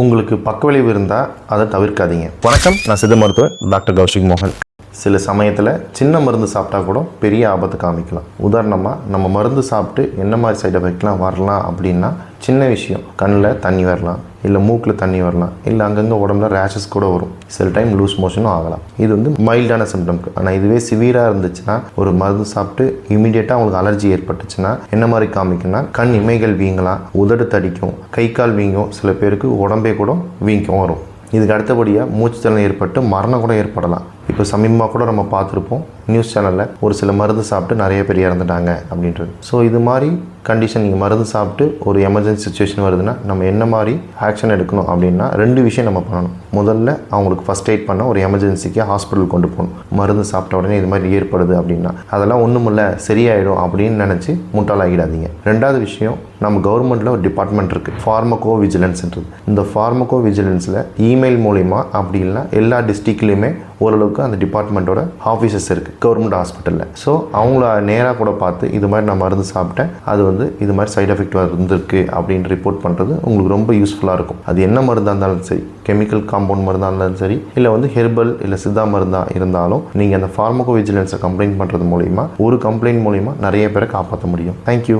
உங்களுக்கு பக்கவிளைவு இருந்தால் அதை தவிர்க்காதீங்க. வணக்கம், நான் சித்த மருத்துவர் டாக்டர் கௌஷிக் மோகன். சில சமயத்தில் சின்ன மருந்து சாப்பிட்டா கூட பெரிய ஆபத்து காமிக்கலாம். உதாரணமாக நம்ம மருந்து சாப்பிட்டு என்ன மாதிரி சைடு எஃபெக்ட்லாம் வரலாம் அப்படின்னா, சின்ன விஷயம், கண்ணில் தண்ணி வரலாம், இல்லை மூக்கில் தண்ணி வரலாம், இல்லை அங்கங்கே உடம்புல ரேஷஸ் கூட வரும், சில டைம் லூஸ் மோஷனும் ஆகலாம். இது வந்து மைல்டான சிம்டம்க்கு. ஆனால் இதுவே சிவியராக இருந்துச்சுன்னா, ஒரு மருந்து சாப்பிட்டு இமீடியட்டாக அவங்களுக்கு அலர்ஜி ஏற்பட்டுச்சுன்னா என்ன மாதிரி காமிக்குன்னா, கண் இமைகள் வீங்கலாம், உதடு தடிக்கும், கை கால் வீங்கும், சில பேருக்கு உடம்பே கூட வீங்கும் வரும். இதுக்கு அடுத்தபடியாக மூச்சு திணறல் ஏற்பட்டு மரணம் கூட ஏற்படலாம். இப்போ சமீபமாக கூட நம்ம பார்த்துருப்போம் நியூஸ் சேனலில், ஒரு சில மருந்து சாப்பிட்டு நிறைய பேர் இறந்துட்டாங்க அப்படின்றது. ஸோ இது மாதிரி கண்டிஷன், நீங்கள் மருந்து சாப்பிட்டு ஒரு எமர்ஜென்சி சுச்சுவேஷன் வருதுன்னா நம்ம என்ன மாதிரி ஆக்ஷன் எடுக்கணும் அப்படின்னா, 2 விஷயம் நம்ம பண்ணணும். முதல்ல அவங்களுக்கு ஃபஸ்ட் எய்ட் பண்ண ஒரு எமர்ஜென்சிக்கு ஹாஸ்பிட்டல் கொண்டு போகணும். மருந்து சாப்பிட்ட உடனே இது மாதிரி ஏற்படுது அப்படின்னா அதெல்லாம் ஒன்றுமில்ல, சரியாயிடும் அப்படின்னு நினச்சி முட்டாளாகிடாதீங்க. 2வது விஷயம், நம்ம கவர்மெண்ட்டில் ஒரு டிபார்ட்மெண்ட் இருக்குது, ஃபார்மகோ விஜிலன்ஸ்ன்றது. இந்த ஃபார்மகோ விஜிலன்ஸில் இமெயில் மூலிமா அப்படி இல்லைனா எல்லா டிஸ்ட்ரிக்ட்லேயுமே ஓரளவுக்கு அந்த டிபார்ட்மெண்ட்டோட ஆஃபீஸஸ் இருக்குது கவர்மெண்ட் ஹாஸ்பிட்டலில். ஸோ அவங்கள நேராக கூட பார்த்து இது மாதிரி நான் மருந்து சாப்பிட்டேன், அது வந்து இது மாதிரி சைடு எஃபெக்ட் இருந்திருக்கு அப்படின்னு ரிப்போர்ட் பண்ணுறது உங்களுக்கு ரொம்ப யூஸ்ஃபுல்லாக இருக்கும். அது என்ன மருந்தாக இருந்தாலும் சரி, கெமிக்கல் காம்பவுண்ட் மருந்தாக இருந்தாலும் சரி, இல்லை வந்து ஹெர்பல் இல்லை சித்தா மருந்தாக இருந்தாலும் நீங்கள் அந்த ஃபார்மகோ விஜிலன்ஸை கம்ப்ளைண்ட் பண்ணுறது மூலிமா, ஒரு கம்ப்ளைண்ட் மூலிமா நிறைய பேரை காப்பாற்ற முடியும். தேங்க்யூ.